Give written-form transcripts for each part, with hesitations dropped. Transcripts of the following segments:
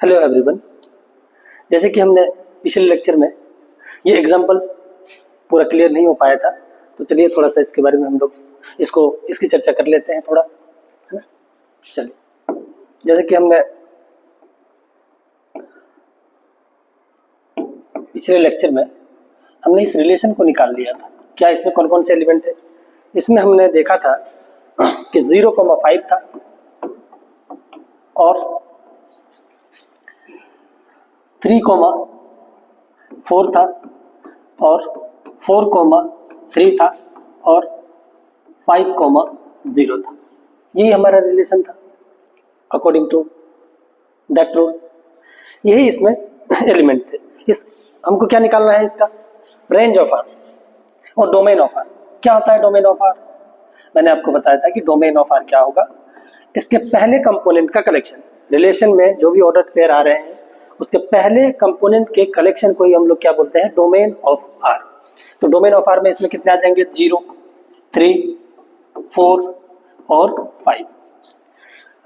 Hello everyone. जैसे कि हमने पिछले लेक्चर में ये एग्जांपल पूरा क्लियर नहीं हो पाया था, तो चलिए थोड़ा सा इसके बारे में हम लोग इसकी चर्चा कर लेते हैं थोड़ा, है ना। चलिए, जैसे कि हमने पिछले लेक्चर में हमने इस रिलेशन को निकाल लिया था। क्या इसमें कौन कौन से एलिमेंट थे? इसमें हमने देखा था कि 0,5 था और 3,4 था और 4,3 था और 5,0 था। यही हमारा रिलेशन था अकॉर्डिंग टू दैट रूल। यही इसमें एलिमेंट थे। इस हमको क्या निकालना है? इसका रेंज ऑफ आर और डोमेन ऑफ आर। क्या होता है डोमेन ऑफ आर? मैंने आपको बताया था कि डोमेन ऑफ आर क्या होगा। इसके पहले कंपोनेंट का कलेक्शन, रिलेशन में जो भी ऑर्डर्ड पेयर आ रहे हैं उसके पहले कंपोनेंट के कलेक्शन को ही हम लोग क्या बोलते हैं? Domain of R. तो डोमेन ऑफ आर में इसमें कितने आ जाएंगे? 0, 3, 4 और 5।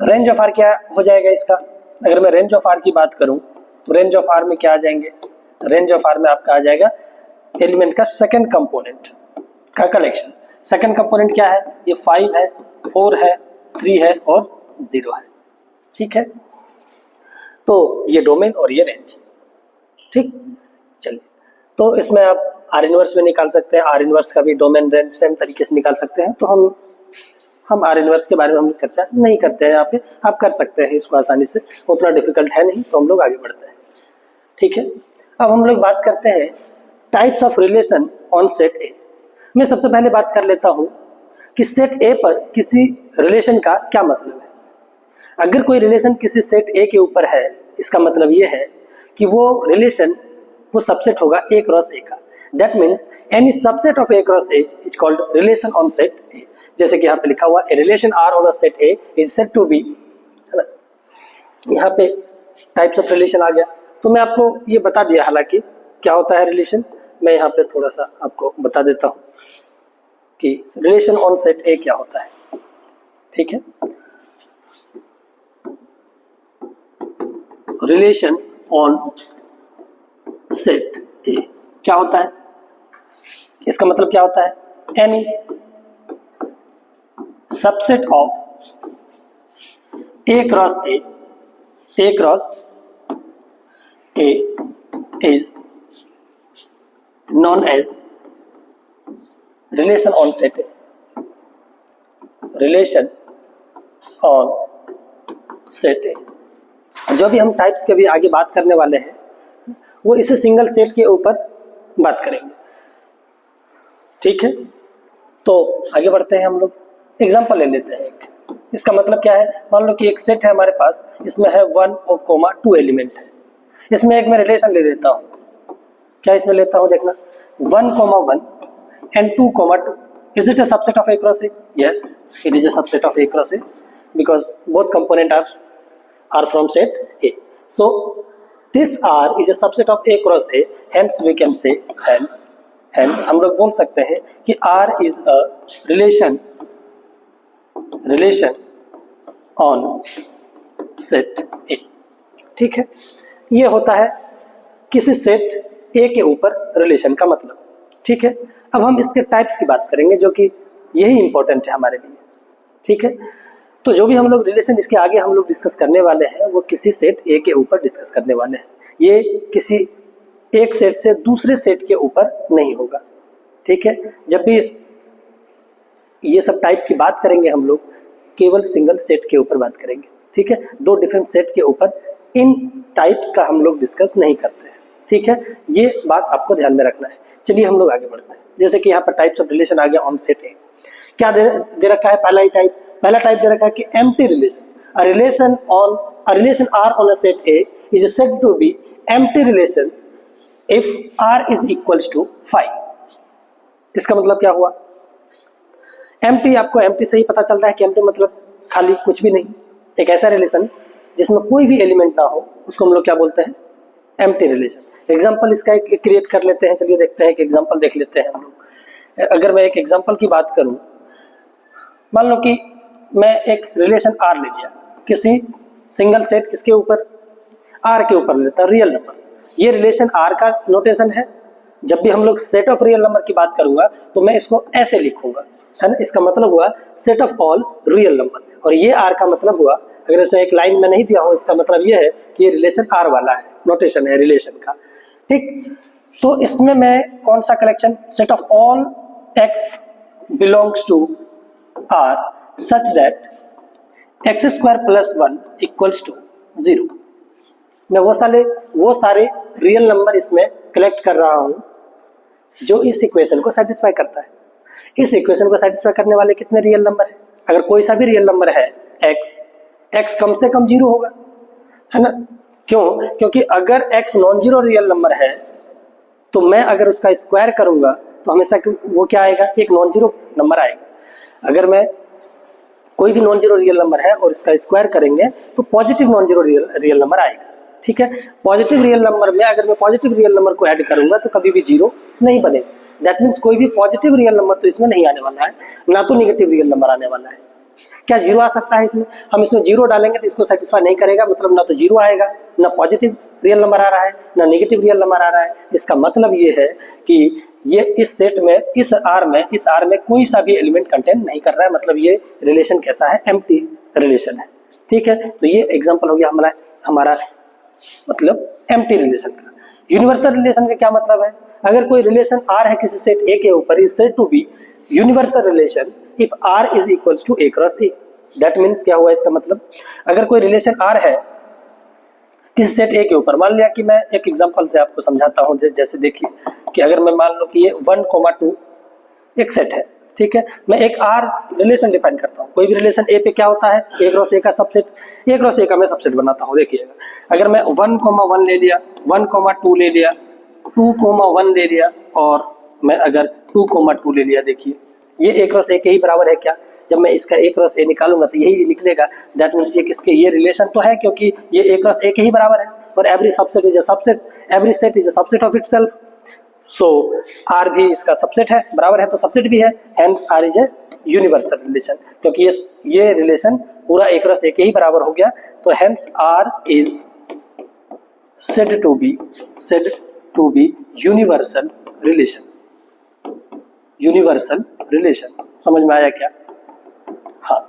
रेंज ऑफ आर क्या हो जाएगा इसका? अगर मैं रेंज ऑफ आर की बात करूं तो रेंज ऑफ आर में क्या आ जाएंगे? रेंज ऑफ आर में आपका आ जाएगा एलिमेंट का सेकंड कंपोनेंट का कलेक्शन। सेकंड कंपोनेंट क्या है? ये 5 है, 4 है, 3 है और 0 है। ठीक है, तो ये डोमेन और ये रेंज। ठीक, चलिए, तो इसमें आप आर इनवर्स में निकाल सकते हैं। आर इनवर्स का भी डोमेन रेंज सेम तरीके से निकाल सकते हैं। तो हम आर इनवर्स के बारे में हम चर्चा नहीं करते हैं यहाँ पे। आप कर सकते हैं इसको आसानी से, उतना डिफिकल्ट है नहीं। तो हम लोग आगे बढ़ते हैं। ठीक है, अब हम लोग बात करते हैं types of relation on set ए। मैं सबसे पहले बात कर लेता हूँ कि सेट ए पर किसी रिलेशन का क्या मतलब है। अगर कोई रिलेशन किसी सेट ए के ऊपर है, इसका मतलब ये है कि वो रिलेशन वो सबसेट होगा ए क्रॉस ए का। That means any subset of A cross A is called relation on set A. जैसे कि यहाँ पे लिखा हुआ A relation R on a set A is said to be, है ना। यहाँ पे टाइप्स ऑफ रिलेशन आ गया। तो मैं आपको ये बता दिया हालांकि क्या होता है रिलेशन। मैं यहाँ पे थोड़ा सा आपको बता देता हूँ कि रिलेशन ऑन सेट ए क्या होता है। ठीक है, रिलेशन ऑन सेट ए क्या होता है? इसका मतलब क्या होता है? Any subset of A cross A is known as relation on set A. Relation on set A. जो भी हम टाइप्स के भी आगे बात करने वाले हैं वो इसे सिंगल सेट के ऊपर बात करेंगे। ठीक है, तो आगे बढ़ते हैं। हम लोग एग्जांपल ले लेते हैं एक। इसका मतलब क्या है? मान लो कि एक सेट है हमारे पास, इसमें है 1 और 2 एलिमेंट है। इसमें एक मैं रिलेशन ले लेता हूँ। क्या इसमें लेता हूँ? देखना, 1,1 and 2,2 is it a subset of A cross A? Yes, it is a subset of A cross A because both component are from set A. So this R is a subset of A cross A. Hence we can say hence हम लोग बोल सकते हैं कि R is a relation on set A. ठीक है, ये होता है किसी सेट A के ऊपर रिलेशन का मतलब। ठीक है, अब हम इसके टाइप्स की बात करेंगे जो कि यही इंपॉर्टेंट है हमारे लिए। ठीक है, तो जो भी हम लोग रिलेशन इसके आगे हम लोग डिस्कस करने वाले हैं वो किसी सेट ए के ऊपर डिस्कस करने वाले हैं। ये किसी एक सेट से दूसरे सेट के ऊपर नहीं होगा। ठीक है, जब भी ये सब टाइप की बात करेंगे हम लोग केवल सिंगल सेट के ऊपर बात करेंगे। ठीक है, दो डिफरेंट सेट के ऊपर इन टाइप्स का हम लोग डिस्कस नहीं करते हैं। ठीक है, ये बात आपको ध्यान में रखना है। चलिए हम लोग आगे बढ़ते हैं। जैसे कि यहाँ पर टाइप्स ऑफ रिलेशन आ गया ऑन सेट ए। क्या दे रखा है? पहला टाइप दे रखा है कि empty relation. A relation R on a set A is said to be empty relation if R is equals to 5। इसका मतलब क्या हुआ? एम्प्टी, आपको एम्प्टी से ही पता चल रहा है कि एम्प्टी मतलब खाली, कुछ भी नहीं। एक ऐसा रिलेशन जिसमें कोई भी एलिमेंट ना हो उसको हम लोग क्या बोलते हैं? Empty relation. एग्जाम्पल इसका एक क्रिएट कर लेते हैं। चलिए देखते हैं, एक एग्जाम्पल देख लेते हैं हम लोग। अगर मैं एक एग्जाम्पल की बात करूं, मान लो कि मैं एक रिलेशन आर ले लिया किसी सिंगल सेट किसके ऊपर? आर के ऊपर लेता हूँ रियल नंबर। ये रिलेशन आर का नोटेशन है। जब भी हम लोग सेट ऑफ रियल नंबर की बात करूंगा तो मैं इसको ऐसे लिखूंगा, है ना। इसका मतलब हुआ set of all real number, और ये आर का मतलब हुआ, अगर इसमें एक लाइन में नहीं दिया हो इसका मतलब ये है कि ये रिलेशन आर वाला है, नोटेशन है रिलेशन का, ठीक। तो इसमें मैं कौन सा collection, set of all x belongs to R such that x square plus 1 equals to 0। मैं वो सारे रियल नंबर इसमें कलेक्ट कर रहा हूं जो इस इक्वेशन को सेटिस्फाई करता है। इस इक्वेशन को सेटिस्फाई करने वाले कितने रियल नंबर है? अगर कोई सा भी रियल नंबर है x कम से कम 0 होगा, है ना। क्यों? क्योंकि अगर x non zero real number है तो मैं अगर उसका स्क्वायर करूंगा तो हमेशा वो क्या आएगा, एक नॉन जीरो नंबर आएगा। अगर मैं कोई भी नॉन जीरो रियल नंबर है और इसका स्क्वायर करेंगे तो positive non zero real number आएगा, ठीक है। पॉजिटिव रियल नंबर में अगर मैं पॉजिटिव रियल नंबर को ऐड करूंगा तो कभी भी 0 नहीं बनेगा। दैट मीन्स कोई भी पॉजिटिव रियल नंबर तो इसमें नहीं आने वाला है, ना तो निगेटिव रियल नंबर आने वाला है। क्या 0 आ सकता है इसमें? हम इसमें 0 डालेंगे तो इसको सेटिस्फाई नहीं करेगा, मतलब ना तो 0 आएगा, ना पॉजिटिव रियल नंबर आ रहा है, ना नेगेटिव रियल नंबर आ रहा है। इसका मतलब ये है कि ये इस सेट में, इस आर में कोई सा भी एलिमेंट कंटेन नहीं कर रहा है, मतलब ये रिलेशन कैसा है, एम्प्टी रिलेशन है, ठीक है। तो ये एग्जांपल हो गया हमारा मतलब एम्प्टी रिलेशन का। यूनिवर्सल रिलेशन का क्या मतलब है? अगर कोई रिलेशन आर है किसी सेट ए के ऊपर, is said to be universal relation if R is equals to A cross A. That means क्या हुआ इसका मतलब, अगर कोई रिलेशन आर है किसी सेट ए के ऊपर, मान लिया कि मैं एक एग्जांपल से आपको समझाता हूं। जैसे देखिए कि अगर मैं मान लो कि ये 1,2 एक सेट है, ठीक है। मैं एक आर रिलेशन डिफाइन करता हूँ। कोई भी रिलेशन ए पे क्या होता है, ए क्रॉस ए का सबसेट, ए क्रॉस ए का मैं सबसेट बनाता हूँ। देखिएगा अगर मैं 1,1 ले लिया, 1,2 ले लिया, 2,1 ले लिया, और मैं अगर 2,2 ले लिया, देखिए ये ए क्रॉस ए के ही बराबर है क्या? जब मैं इसका ए क्रॉस ए निकालूंगा तो यही निकलेगा। दैट मीन्स ये किसके, ये रिलेशन तो है क्योंकि ये ए क्रॉस ए के ही बराबर है, और every subset is a subset, every set is a subset of itself. So R भी इसका सबसेट है, बराबर है तो सबसेट भी है, hence R is a universal relation, क्योंकि ये रिलेशन पूरा ए क्रॉस ए के ही बराबर हो गया। तो hence R is said to be universal relation. Universal relation समझ में आया क्या? हाँ,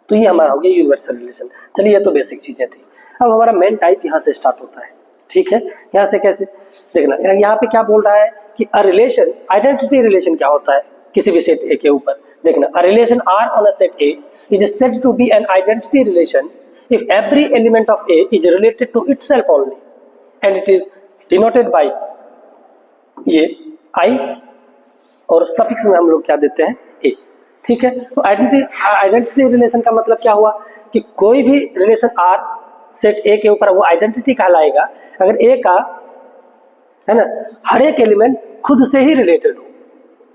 तो ये हमारा हो गया यूनिवर्सल रिलेशन। चलिए ये तो बेसिक चीजें थी। अब हमारा मेन टाइप यहाँ से स्टार्ट होता है, ठीक है। यहाँ से कैसे देखना, यहाँ पे क्या बोल रहा है कि अ रिलेशन, आइडेंटिटी रिलेशन क्या होता है किसी भी सेट ए के ऊपर। देखना, a relation R on a set A is said to be an identity relation if every element of A is related to itself only and it is denoted by ये I और suffix में हम लोग क्या देते हैं, A, ठीक है। तो आइडेंटिटी रिलेशन का मतलब क्या हुआ कि कोई भी रिलेशन R सेट A के ऊपर वो आइडेंटिटी कहलाएगा अगर A का, है ना, हर एक एलिमेंट खुद से ही रिलेटेड हो,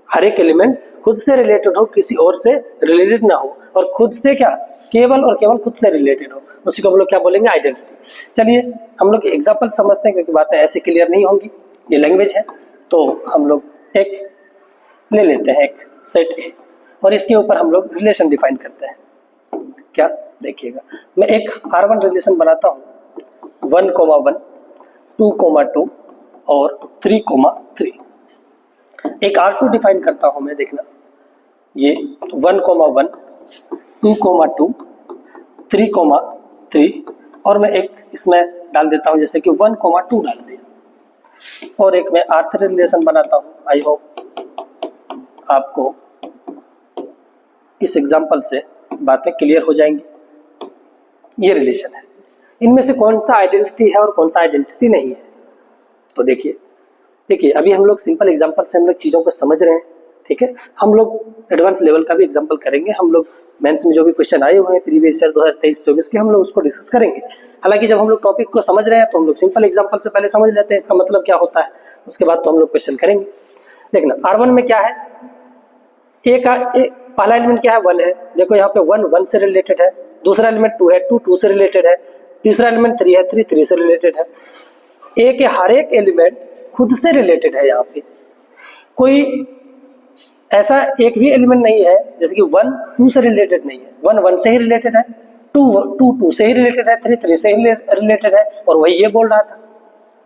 हर एक एलिमेंट खुद से रिलेटेड हो, किसी और से रिलेटेड ना हो, और खुद से क्या, केवल और केवल खुद से रिलेटेड हो, उसी को हम लोग क्या बोलेंगे, आइडेंटिटी। चलिए हम लोग एग्जांपल समझते हैं क्योंकि बातें ऐसे क्लियर नहीं होंगी, ये लैंग्वेज है। तो हम लोग एक ले लेते हैं, एक सेट ए, और इसके ऊपर हम लोग रिलेशन डिफाइन करते हैं। क्या देखिएगा, मैं एक R1 रिलेशन बनाता हूँ 1,1, 2,2 और 3,3। एक R2 डिफाइन करता हूँ मैं, देखना ये 1,1, 2,2, 3,3, और मैं एक इसमें डाल देता हूँ जैसे कि 1,2 डाल दिया, और एक मैं R3 रिलेशन बनाता हूँ। आई होप आपको इस एग्जांपल से बातें क्लियर हो जाएंगी। ये रिलेशन है, इनमें से कौन सा आइडेंटिटी है और कौन सा आइडेंटिटी नहीं है। तो देखिए अभी हम लोग सिंपल एग्जांपल से हम लोग चीज़ों को समझ रहे हैं, ठीक है। हम लोग एडवांस लेवल का भी एग्जांपल करेंगे। हम लोग मेंस में जो भी क्वेश्चन आए हुए हैं प्रीवियस ईयर 2023-24 के, हम लोग उसको डिस्कस करेंगे। हालांकि जब हम लोग टॉपिक को समझ रहे हैं तो हम लोग सिंपल एग्जांपल से पहले समझ लेते हैं इसका मतलब क्या होता है, उसके बाद तो हम लोग क्वेश्चन करेंगे। देखना R1 में क्या है, ए का पहला एलिमेंट क्या है, 1 है। देखो यहाँ पे 1 1 से रिलेटेड है, दूसरा एलिमेंट 2 है, 2 2 से रिलेटेड है, तीसरा एलिमेंट 3 है, 3 3 से रिलेटेड है। ए के हर एक एलिमेंट खुद से रिलेटेड है। यहाँ पे कोई ऐसा एक भी एलिमेंट नहीं है जैसे कि 1 2 से रिलेटेड नहीं है, 1 1 से ही रिलेटेड है, टू से ही रिलेटेड है, थ्री से ही रिलेटेड है, और वही ये बोल रहा था,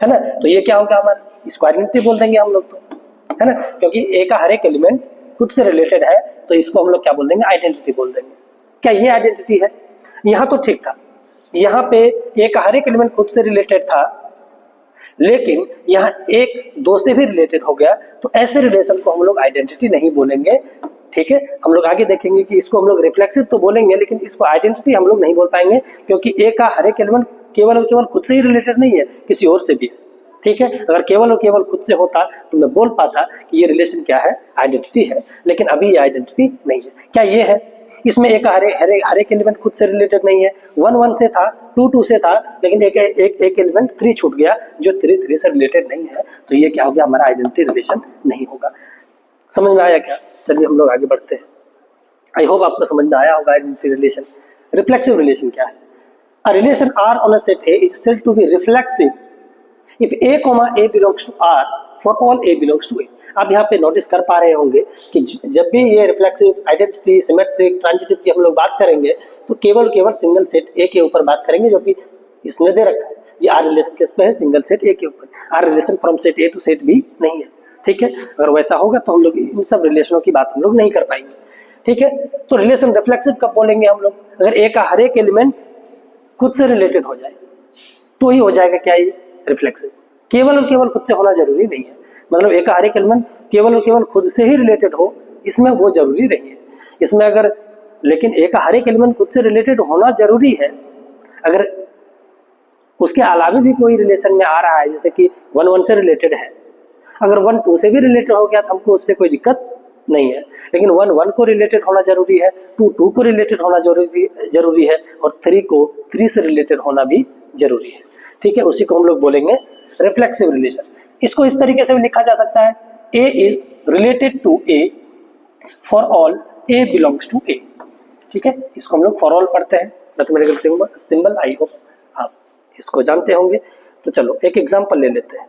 है ना। तो ये क्या हो गया हमारा, इसको आइडेंटिटी बोल देंगे हम लोग, तो है ना, क्योंकि ए का हर एक एलिमेंट खुद से रिलेटेड है, तो इसको हम लोग क्या बोल देंगे, आइडेंटिटी बोल देंगे। क्या ये आइडेंटिटी है? यहाँ तो ठीक था, यहाँ पे ए का हर एक एलिमेंट खुद से रिलेटेड था, लेकिन यहाँ एक दो से भी रिलेटेड हो गया, तो ऐसे रिलेशन को हम लोग आइडेंटिटी नहीं बोलेंगे। ठीक है, हम लोग आगे देखेंगे कि इसको हम लोग रिफ्लेक्सिव तो बोलेंगे, लेकिन इसको आइडेंटिटी हम लोग नहीं बोल पाएंगे, क्योंकि ए का हर एक एलिमेंट केवल और केवल खुद से ही रिलेटेड नहीं है, किसी और से भी है। ठीक है, अगर केवल और केवल खुद से होता तो मैं बोल पाता कि ये रिलेशन क्या है, आइडेंटिटी है, लेकिन अभी ये आइडेंटिटी नहीं है। क्या ये है? इसमें एक हर एक एलिमेंट खुद से रिलेटेड नहीं है, 1 से था, 2 से था, लेकिन एक एलिमेंट 3 छूट गया जो 3 से रिलेटेड नहीं है, तो ये क्या हो गया, हमारा आइडेंटिटी रिलेशन नहीं होगा। समझ में आया क्या? चलिए हम लोग आगे बढ़ते हैं। आई होप आपको समझ में आया होगा आइडेंटिटी रिलेशन। रिफ्लेक्सिव रिलेशन क्या है? A relation R on a set A is said to be reflexive if A, A belongs to R for all A belongs to A। आप यहाँ पे नोटिस कर पा रहे होंगे कि जब भी ये रिफ्लेक्सिव, आइडेंटिटी, सिमेट्रिक, ट्रांजिटिव की हम लोग बात करेंगे तो केवल सिंगल सेट ए के ऊपर बात करेंगे, जो कि इसने दे रखा है। ये आर रिलेशन किस पे है? सिंगल सेट ए के ऊपर। R relation from set A to set B नहीं है। ठीक है, अगर वैसा होगा तो हम लोग इन सब रिलेशनों की बात हम लोग नहीं कर पाएंगे। ठीक है, तो रिलेशन रिफ्लेक्सिव कब बोलेंगे हम लोग? अगर ए का हर एक एलिमेंट खुद से रिलेटेड हो जाए तो ही हो जाएगा क्या ये रिफ्लेक्सिव। केवल और केवल खुद से होना जरूरी नहीं है, मतलब एक हर एक एलिमेंट केवल और केवल खुद से ही रिलेटेड हो, इसमें वो जरूरी नहीं है। इसमें अगर, लेकिन एक हर एक एलिमेंट खुद से रिलेटेड होना जरूरी है। अगर उसके अलावा भी कोई रिलेशन में आ रहा है, जैसे कि 1 से रिलेटेड है, अगर 1 2 से भी रिलेटेड हो गया तो हमको उससे कोई दिक्कत नहीं है, लेकिन 1 को रिलेटेड होना जरूरी है, 2 को रिलेटेड होना जरूरी है, और 3 को 3 से रिलेटेड होना भी जरूरी है। ठीक है, उसी को हम लोग बोलेंगे रिफ्लेक्सिव रिलेशन। इसको इस तरीके से भी लिखा जा सकता है, A is related to A for all A belongs to A। ठीक है, इसको हम लोग फॉर ऑल पढ़ते हैं, मैथमेटिकल सिंबल। आई होप आप इसको जानते होंगे। तो चलो एक एग्जांपल ले लेते हैं।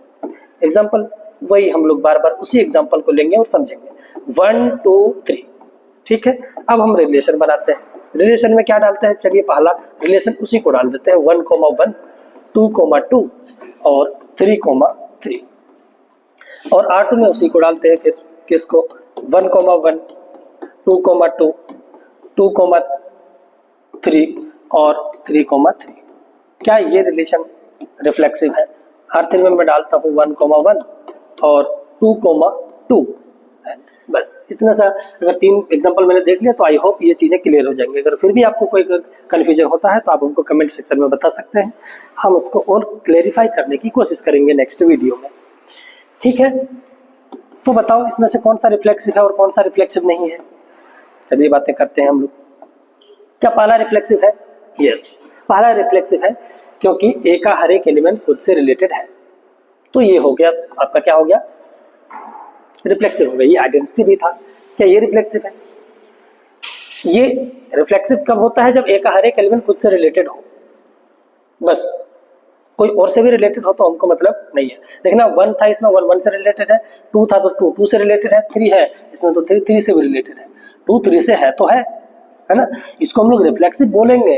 एग्जांपल वही हम लोग बार बार उसी एग्जांपल को लेंगे और समझेंगे। 1 2 3। ठीक है, अब हम रिलेशन बनाते हैं। रिलेशन में क्या डालते हैं? चलिए पहला रिलेशन उसी को डाल देते हैं, 1 1 2 2 और 3 3, और R2 में उसी को डालते हैं। फिर किसको? 1 1 2 2 2 3 और 3 3। क्या ये रिलेशन रिफ्लेक्सिव है? R3 में मैं डालता हूँ 1 1 और 2 2 है। बस इतना सा अगर 3 एग्जांपल मैंने देख लिया तो आई होप ये चीज़ें क्लियर हो जाएंगी। अगर फिर भी आपको कोई कन्फ्यूजन होता है तो आप हमको कमेंट सेक्शन में बता सकते हैं, हम उसको और क्लेरिफाई करने की कोशिश करेंगे नेक्स्ट वीडियो में। ठीक है, तो बताओ इसमें से कौन सा रिफ्लेक्सिव है और कौन सा रिफ्लेक्सिव नहीं है? चलिए बातें करते हैं हम लोग। क्या पहला रिफ्लेक्सिव है? यस, पहला रिफ्लेक्सिव है, क्योंकि ए का हर एक एलिमेंट खुद से रिलेटेड है, तो ये हो गया आपका, क्या हो गया? रिफ्लेक्सिव हो गया। ये आइडेंटिटी भी था। क्या ये रिफ्लेक्सिव है? ये रिफ्लेक्सिव कब होता है? जब ए का हर एक एलिमेंट खुद से रिलेटेड हो, बस। कोई और से भी रिलेटेड हो तो हमको मतलब नहीं है। देखना 1 था, इसमें 1 से रिलेटेड है, 2 था तो 2 से रिलेटेड है, 3 है इसमें तो 3 से भी रिलेटेड है, 2 3 से है तो है ना। इसको हम लोग रिफ्लेक्सिव बोलेंगे,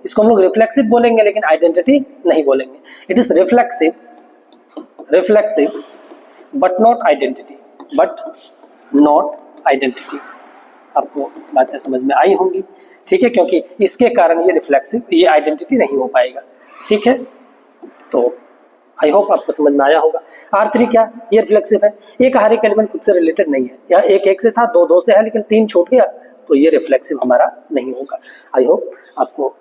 इसको हम लोग रिफ्लेक्सिव बोलेंगे, लेकिन आइडेंटिटी नहीं बोलेंगे। It is reflexive but not identity, आपको बातें समझ में आई होंगी। ठीक है, क्योंकि इसके कारण ये रिफ्लेक्सिव, ये आइडेंटिटी नहीं हो पाएगा। ठीक है, तो आई होप आपको समझ में आया होगा। R3 क्या? ये रिफ्लेक्सिव है। एक हर एक एलिमेंट खुद से रिलेटेड नहीं है, यहाँ 1 से था, 2 से है, लेकिन 3 छूट गया, तो ये रिफ्लेक्सिव हमारा नहीं होगा। आई होप आपको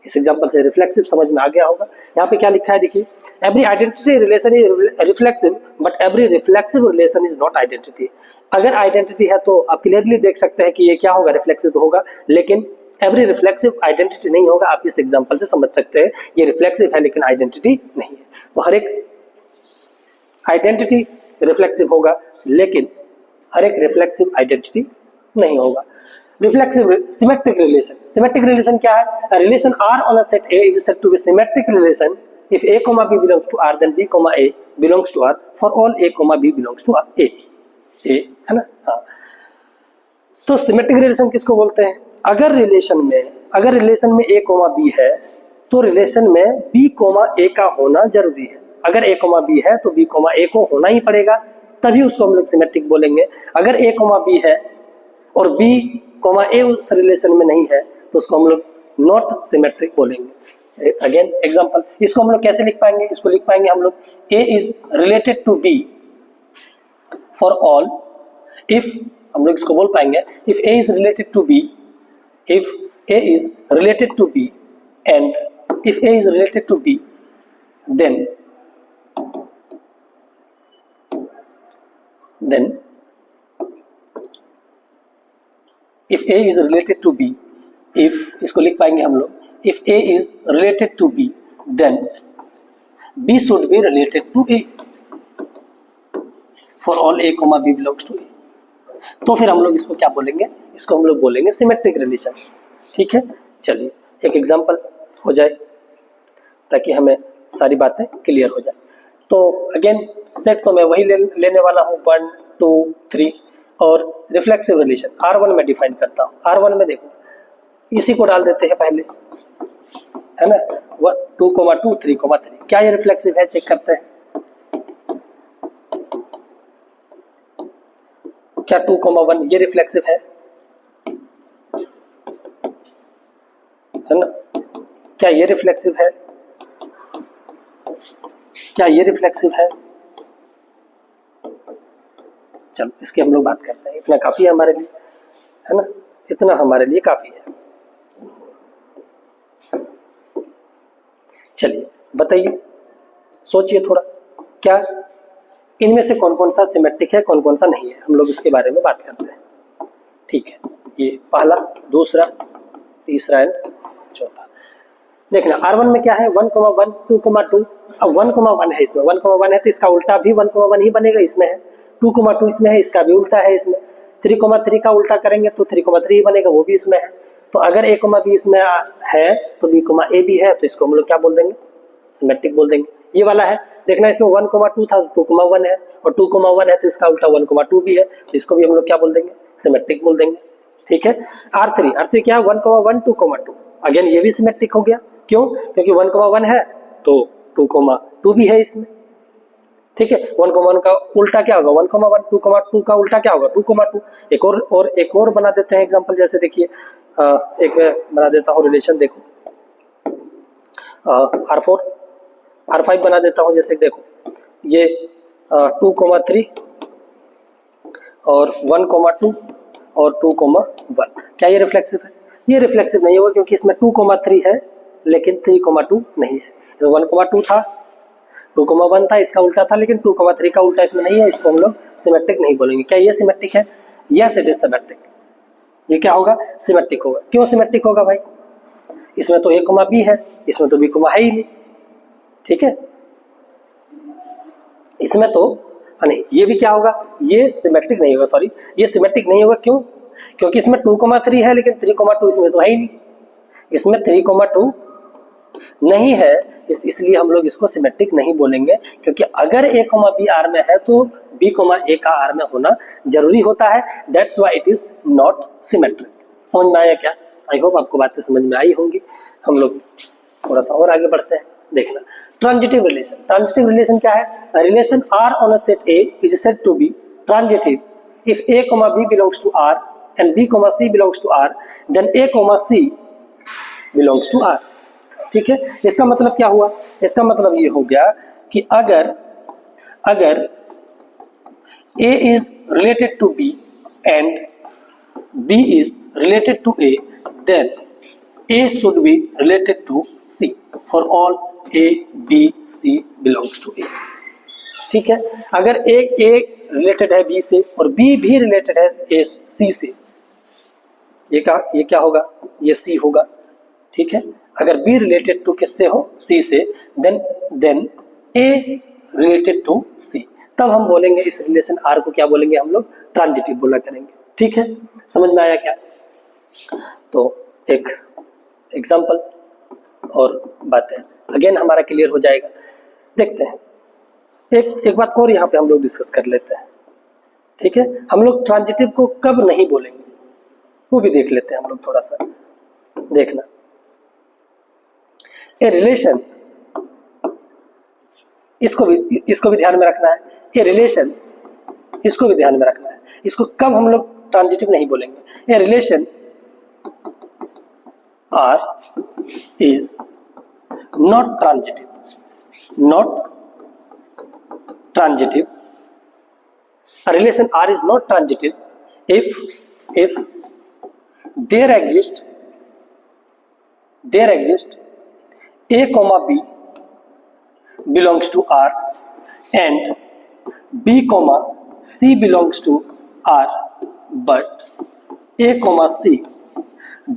इस एग्जांपल से रिफ्लेक्सिव समझ में आ गया होगा। यहाँ पे क्या लिखा है देखिए, every identity relation is reflexive but every reflexive relation is not identity. अगर आइडेंटिटी है तो आप क्लियरली देख सकते हैं कि ये क्या होगा, रिफ्लेक्सिव होगा, लेकिन एवरी रिफ्लेक्सिव आइडेंटिटी नहीं होगा। आप इस एग्जांपल से समझ सकते हैं ये रिफ्लेक्सिव है लेकिन आइडेंटिटी नहीं है। तो हर एक आइडेंटिटी रिफ्लेक्सिव होगा, लेकिन हर एक रिफ्लेक्सिव आइडेंटिटी नहीं होगा। रिफ्लेक्सिव सिमेट्रिक रिलेशन क्या है? A relation R on a set A is said to be symmetric relation if A, B belongs to R, then B, A belongs to R for all A, B belongs to A, है ना। हाँ, तो symmetric relation किसको बोलते हैं? अगर अगर relation में a कोमा b है तो रिलेशन में b कोमा a का होना जरूरी है। अगर a कोमा b है तो b कोमा a को होना ही पड़ेगा, तभी उसको हम लोग सिमेट्रिक बोलेंगे। अगर a कोमा b है और b कोमा a उस रिलेशन में नहीं है तो उसको हम लोग नॉट सिमेट्रिक बोलेंगे। अगेन एग्जांपल, इसको हम लोग कैसे लिख पाएंगे? इसको लिख पाएंगे हम लोग a is related to b for all if, हम लोग इसको बोल पाएंगे if a is related to b, if a is related to b and if a is related to b then if a is related to b, if, इसको लिख पाएंगे हम लोग if a is related to b then b should be related to a for all a comma b belongs to a। तो फिर हम लोग इसको क्या बोलेंगे? इसको हम लोग बोलेंगे सिमेट्रिक रिलेशन। ठीक है, चलिए एक एग्जांपल हो जाए ताकि हमें सारी बातें क्लियर हो जाए। तो अगेन सेट तो मैं वही लेने वाला हूँ 1 2 3 और रिफ्लेक्सिव रिलेशन R1 में डिफाइन करता हूँ। R1 में देखो इसी को डाल देते हैं पहले, है ना, 2 2 3 3। क्या ये रिफ्लेक्सिव है? चेक करते हैं। क्या 2 1 ये रिफ्लेक्सिव है ना? क्या ये रिफ्लेक्सिव है? क्या ये रिफ्लेक्सिव है? चलो इसकी हम लोग बात करते हैं। इतना काफी है हमारे लिए, है ना, इतना हमारे लिए काफी है। चलिए बताइए, सोचिए थोड़ा, क्या इनमें से कौन कौन सा सिमेट्रिक है, कौन कौन सा नहीं है, हम लोग इसके बारे में बात करते हैं। ठीक है, ये पहला, दूसरा, तीसरा एंड चौथा। देखना R1 में क्या है 1 1 2 2। अब 1 1 है इसमें, 1 1 है तो इसका उल्टा भी 1 1 ही बनेगा। इसमें है 2 2 इसमें है, इसका भी उल्टा है इसमें। 3 3 का उल्टा करेंगे तो 3 3 ही बनेगा, वो भी इसमें है। तो अगर a b इसमें है तो b a भी है, तो इसको हम लोग क्या बोल देंगे? सिमेट्रिक बोल देंगे। ये वाला है, देखना इसमें 1 2 था, 2 1 है, और 2 1 है तो इसका उल्टा 1 2 भी है, तो इसको भी हम लोग क्या बोल देंगे? सिमेट्रिक बोल देंगे। ठीक है, R3 क्या है 1 1 2 2। अगेन ये भी सिमेट्रिक हो गया। क्यों? क्योंकि 1 1 है तो 2 2 भी है इसमें। ठीक है, 1 1 का उल्टा क्या होगा? 1 1 2 2 का उल्टा क्या होगा? 2 2। एक और बना देते हैं एग्जांपल। जैसे देखिए एक मैं बना देता हूँ रिलेशन, देखो R4 R5 बना देता हूँ। जैसे देखो ये 2 3 और 1 2 और 2 1। क्या ये रिफ्लेक्सिव है? ये रिफ्लेक्सिव नहीं होगा क्योंकि इसमें 2 3 है लेकिन 3 2 नहीं है। तो 1 2 था, 2 1 था, इसका उल्टा था, लेकिन 2 3 का उल्टा इसमें नहीं है, इसको हम लोग सिमेट्रिक नहीं बोलेंगे। क्या ये सिमेट्रिक है? Yes it is symmetric. ये क्या होगा? सिमेट्रिक होगा। क्यों सिमेट्रिक होगा भाई? इसमें तो a b है, इसमें तो b है ही नहीं। ठीक है, इसमें तो नहीं, ये भी क्या होगा? ये सिमेट्रिक नहीं होगा, सॉरी ये सिमेट्रिक नहीं होगा। क्यों? क्योंकि इसमें 2 3 है लेकिन 3 2 इसमें तो है ही नहीं। इसमें 3 2 नहीं है, इसलिए हम लोग इसको सिमेट्रिक नहीं बोलेंगे। क्योंकि अगर a b R में है तो b a का R में होना जरूरी होता है। That's why it is not symmetric. समझ में आया क्या? आई होप आपको बातें समझ में आई होंगी। हम लोग थोड़ा सा और आगे बढ़ते हैं। देखना ट्रांजिटिव रिलेशन। ट्रांजिटिव रिलेशन क्या है? Relation R on a set A is said to be transitive if a b belongs to R and b c belongs to R, then a c belongs to R। ठीक है, इसका मतलब क्या हुआ? इसका मतलब ये हो गया कि अगर A is related to B and B is related to A, then A should be related to C for all A, B, C belongs to A। ठीक है, अगर A रिलेटेड है B से और B भी रिलेटेड है A C से, ये क्या होगा? ये C होगा। ठीक है, अगर B रिलेटेड टू किससे हो? C से, then A related to C, तब हम बोलेंगे इस रिलेशन R को क्या बोलेंगे? हम लोग ट्रांजिटिव बोला करेंगे। ठीक है, समझ में आया क्या? तो एक एग्जांपल और बातें अगेन हमारा क्लियर हो जाएगा। देखते हैं, एक बात और यहाँ पे हम लोग डिस्कस कर लेते हैं। ठीक है, हम लोग ट्रांजिटिव को कब नहीं बोलेंगे वो भी देख लेते हैं हम लोग थोड़ा सा। देखना, ए रिलेशन, इसको भी ध्यान में रखना है, ए रिलेशन इसको भी ध्यान में रखना है। इसको कब हम लोग ट्रांजिटिव नहीं बोलेंगे। A relation R is not transitive, not transitive. A relation R is not transitive if there exists A comma B belongs to R and B comma C belongs to R, but A comma C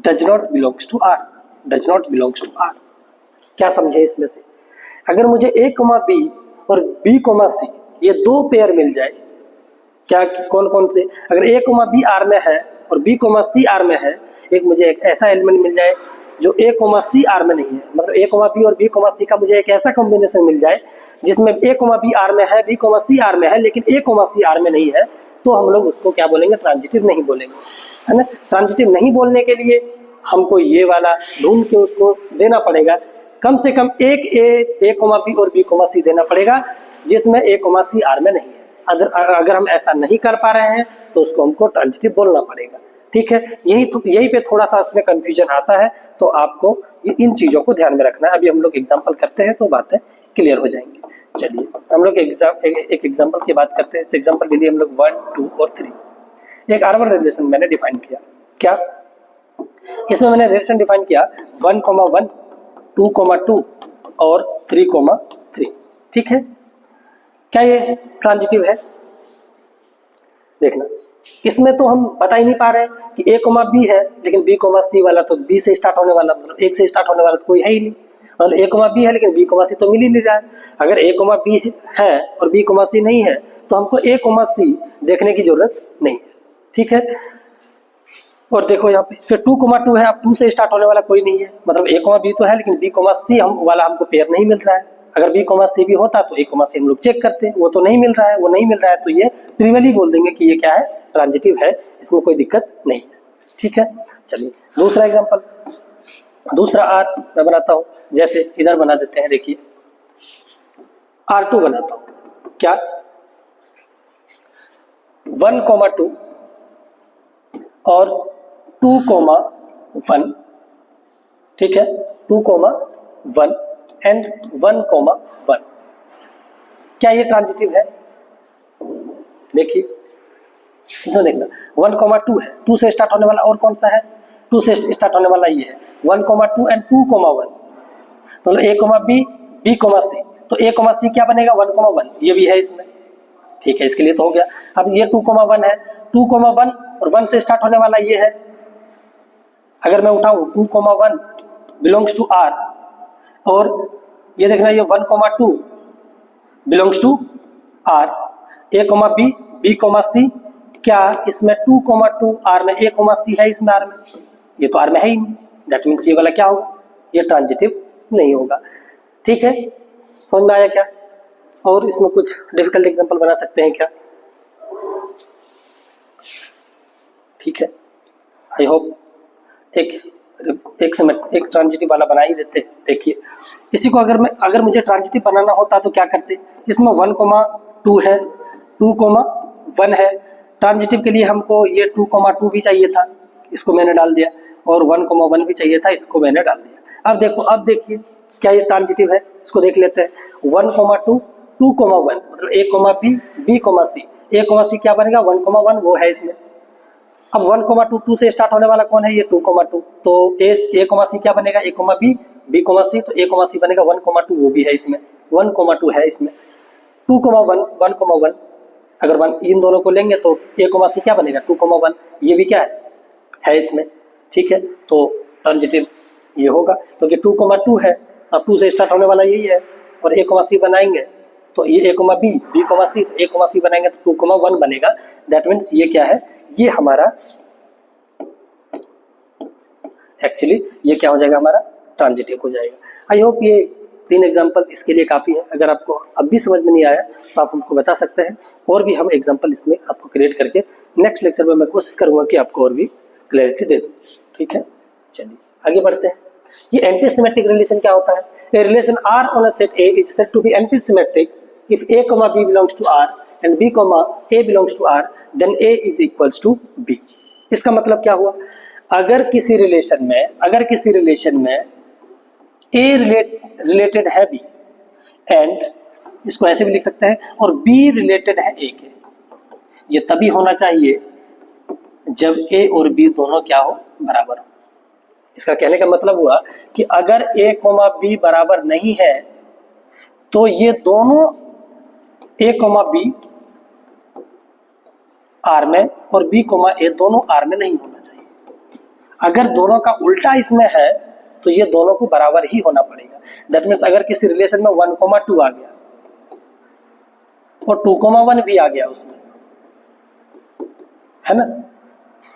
does not belongs to R, does not belongs to R। क्या समझे इसमें से? अगर मुझे A comma B और B comma C ये दो pair मिल जाए, क्या कौन कौन से, अगर A कोमा B R में है और B कोमा C R में है, एक मुझे एक ऐसा एलिमेंट मिल जाए जो A कोमा C R में नहीं है, मतलब A कोमा B और B कोमा C का मुझे एक ऐसा कॉम्बिनेशन मिल जाए जिसमें A कोमा B R में है, B कोमा C R में है, लेकिन A कोमा C R में नहीं है, तो हम लोग उसको क्या बोलेंगे? ट्रांजिटिव नहीं बोलेंगे, है ना। ट्रांजिटिव नहीं बोलने के लिए हमको ये वाला ढूंढ के उसको देना पड़ेगा, कम से कम एक ए कोमा बी और बी कोमा सी देना पड़ेगा जिसमें ए कोमा सी आर में नहीं है। अगर हम ऐसा नहीं कर पा रहे हैं तो उसको हमको ट्रांजिटिव बोलना पड़ेगा, ठीक है। यही पे थोड़ा सा इसमें कंफ्यूजन आता है, तो आपको इन चीज़ों को ध्यान में रखना है। अभी हम लोग एग्जाम्पल करते हैं तो बातें क्लियर हो जाएंगी। चलिए हम लोग एक एग्जाम्पल की बात करते हैं। इस एग्जाम्पल के लिए हम लोग 1, 2 और 3 एक R1 रिलेशन मैंने डिफाइन किया। क्या इसमें मैंने रिलेशन डिफाइन किया 1,1, 2,2 और 3,3, ठीक है। क्या ये ट्रांजिटिव है? देखना, इसमें तो हम बता ही नहीं पा रहे कि A कोमा B है, लेकिन B कोमा C वाला तो B से स्टार्ट होने वाला, मतलब 1 से स्टार्ट होने वाला तो कोई है ही नहीं। मतलब A कोमा B है लेकिन B कोमा C तो मिल ही नहीं रहा है। अगर A कोमा B है और B कोमा C नहीं है तो हमको A कोमा C देखने की जरूरत नहीं है, ठीक है। और देखो यहाँ पे फिर 2,2 है, अब 2 से स्टार्ट होने वाला कोई नहीं है, मतलब A कोमा B तो है लेकिन B कोमा C वाला हमको पेयर नहीं मिल रहा है। अगर B कोमा C भी होता तो A कोमा C हम लोग चेक करते, वो तो नहीं मिल रहा है, वो नहीं मिल रहा है, तो ये ट्रिवियली बोल देंगे कि ये क्या है? ट्रांजिटिव है, इसमें कोई दिक्कत नहीं है, ठीक है। चलिए दूसरा एग्जाम्पल, दूसरा R मैं बनाता हूँ, जैसे इधर बना देते हैं, देखिए R2 बनाता हूँ। क्या 1,2 और 2,1, ठीक है, 2,1 एंड 1,1, क्या ये ट्रांजिटिव है? देखिए इसमें देखना 1,2 है, 2 से स्टार्ट होने वाला और कौन सा है? 2 से स्टार्ट होने वाला ये है 1,2 एंड 2,1, मतलब A comma B, B comma C, तो A कोमा C क्या बनेगा? 1,1, ये भी है इसमें, ठीक है। इसके लिए तो हो गया। अब ये 2,1 है, 2,1 और 1 से स्टार्ट होने वाला ये है। अगर मैं उठाऊं 2,1 बिलोंग्स टू R और ये देखना ये 1,2 belongs to R, A comma B, B comma C, क्या इसमें 2,2 R में A कोमा C है? इसमें R में, ये तो R में है ही नहीं, दैट मीन्स ये वाला क्या होगा? ये ट्रांजिटिव नहीं होगा, ठीक है। समझ में आया क्या? और इसमें कुछ डिफिकल्ट एग्जांपल बना सकते हैं क्या? ठीक है, आई होप एक ट्रांजिटिव वाला बना ही देते। देखिए इसी को अगर मुझे ट्रांजिटिव बनाना होता तो क्या करते? इसमें 1,2 है, 2,1 है, ट्रांजिटिव के लिए हमको ये 2,2 भी चाहिए था, इसको मैंने डाल दिया, और 1,1 भी चाहिए था, इसको मैंने डाल दिया। अब देखिए क्या ये ट्रांजिटिव है? इसको देख लेते हैं। 1,2, 2,1, मतलब A comma B, B comma C, A comma C क्या बनेगा? 1,1, वो है इसमें। अब 1,2 2 से स्टार्ट होने वाला कौन है? ये 2,2, तो A कोमा C क्या बनेगा? A comma B, B comma C, तो A कोमा C बनेगा 1,2, वो भी है इसमें, 1,2 है इसमें। 2,1, 1,1, अगर इन दोनों को लेंगे तो A कोमा C क्या बनेगा? 2,1, ये भी क्या है इसमें, ठीक है। तो ट्रांजिटिव ये होगा क्योंकि 2,2 है, अब 2 से स्टार्ट होने वाला यही है, और A कोमा C बनाएंगे तो ये A comma B, B comma C, तो A कोमा C बनाएंगे तो 2,1 बनेगा। दैट मीन्स ये क्या है? ये हमारा एक्चुअली ये क्या हो जाएगा? हमारा ट्रांजिटिव हो जाएगा। आई होप ये 3 एग्जाम्पल इसके लिए काफ़ी है। अगर आपको अब भी समझ में नहीं आया तो आप हमको बता सकते हैं, और भी हम एग्जाम्पल इसमें आपको क्रिएट करके नेक्स्ट लेक्चर में मैं कोशिश करूँगा कि आपको और भी क्लैरिटी दे दूँ, ठीक है। चलिए। आगे बढ़ते हैं। ये एंटी सिमेट्रिक रिलेशन क्या होता है? A relation R on a set A is said to be anti-symmetric if A, B belongs to R and B, A belongs to R, then A is equals to B। इसका मतलब क्या हुआ? अगर किसी relation में A related है B and इसको ऐसे भी लिख सकते हैं, और B रिलेटेड है A के, ये तभी होना चाहिए जब A और B दोनों क्या हो? बराबर हो। इसका कहने का मतलब हुआ कि अगर A, B बराबर नहीं है तो ये दोनों A, B R में और B, A दोनों R में नहीं होना चाहिए। अगर दोनों का उल्टा इसमें है तो ये दोनों को बराबर ही होना पड़ेगा। दैट मीन्स अगर किसी रिलेशन में 1, 2 आ गया और 2, 1 भी आ गया उसमें, है ना,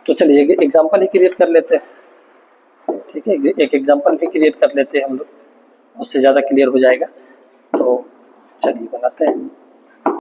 तो चलिए एक एग्जांपल ही क्रिएट कर लेते हैं। ठीक है, एक एग्जांपल भी क्रिएट कर लेते हैं हम लोग, उससे ज़्यादा क्लियर हो जाएगा। तो चलिए बनाते हैं।